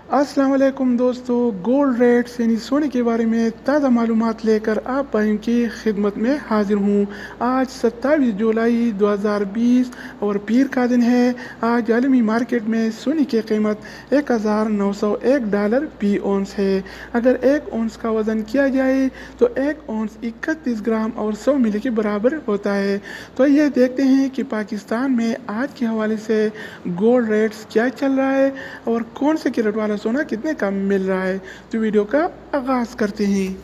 अस्सलाम वालेकुम दोस्तों, गोल्ड रेट्स यानी सोने के बारे में ताज़ा मालूमात लेकर आप भाइयों की खिदमत में हाजिर हूँ। आज 27 जुलाई 2020 और पीर का दिन है। आज आलमी मार्केट में सोने की कीमत $1901 फी औंस है। अगर एक औंस का वज़न किया जाए तो एक औंस 31 ग्राम और 100 मिली के बराबर होता है। तो ये देखते हैं कि पाकिस्तान में आज के हवाले से गोल्ड रेट्स क्या चल रहा है और कौन से कैरेट वाला सोना कितने का मिल रहा है। तो वीडियो का आगाज़ करते हैं।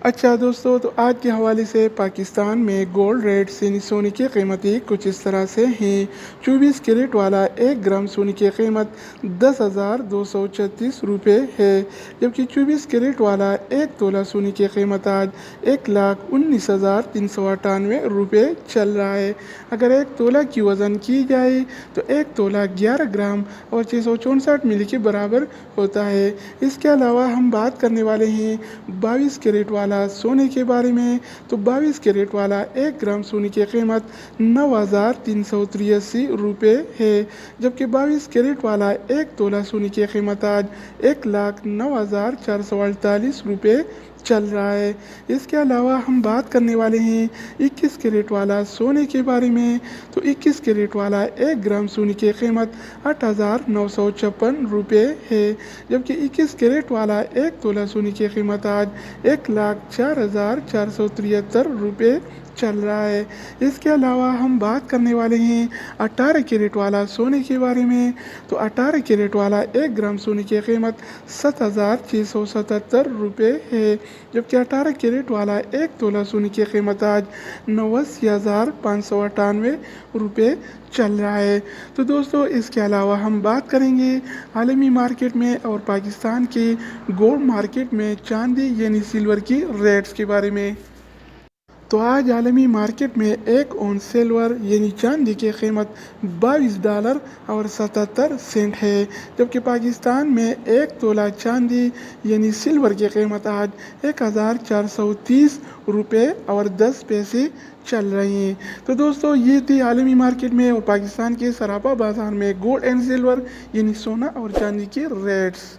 अच्छा दोस्तों, तो आज के हवाले से पाकिस्तान में गोल्ड रेट्स यानी सोने की कीमतें कुछ इस तरह से हैं। 24 कैरेट वाला 1 ग्राम सोने की कीमत 10,236 रुपये है, जबकि 24 कैरेट वाला 1 तोला सोने की कीमत आज 1,19,398 रुपये चल रहा है। अगर 1 तोला की वज़न की जाए तो 1 तोला 11 ग्राम और 664 मिली के बराबर होता है। इसके अलावा हम बात करने वाले हैं 22 कैरेट वाला सोने के बारे में। तो 22 कैरेट वाला 1 ग्राम सोने की कीमत 9,383 रुपये है, जबकि 22 कैरेट वाला 1 तोला सोने की कीमत आज 1,09,448 रुपये चल रहा है। इसके अलावा हम बात करने वाले हैं 21 कैरेट वाला सोने के बारे में। तो 21 कैरेट वाला 1 ग्राम सोने की कीमत 8,956 रुपये है, जबकि 21 कैरेट वाला 1 तोला सोने की कीमत आज 1,04,473 रुपये चल रहा है। इसके अलावा हम बात करने वाले हैं 18 कैरेट वाला सोने के बारे में। तो 18 कैरेट वाला 1 ग्राम सोने की कीमत 7,677 रुपये है, जबकि 18 कैरेट वाला 1 तोला सोने की कीमत आज 89,598 रुपये चल रहा है। तो दोस्तों, इसके अलावा हम बात करेंगे आलमी मार्केट में और पाकिस्तान के गोल्ड मार्केट में चांदी यानी सिल्वर की रेट्स के बारे में। तो आज आलमी मार्केट में 1 औंस सिल्वर यानी चांदी की कीमत $22 और 77 सेंट है, जबकि पाकिस्तान में 1 तोला चांदी यानी सिल्वर की कीमत आज 1,430 रुपये और 10 पैसे चल रही हैं। तो दोस्तों, ये थी आलमी मार्केट में और पाकिस्तान के सराफा बाज़ार में गोल्ड एंड सिल्वर यानी सोना और चांदी के रेट्स।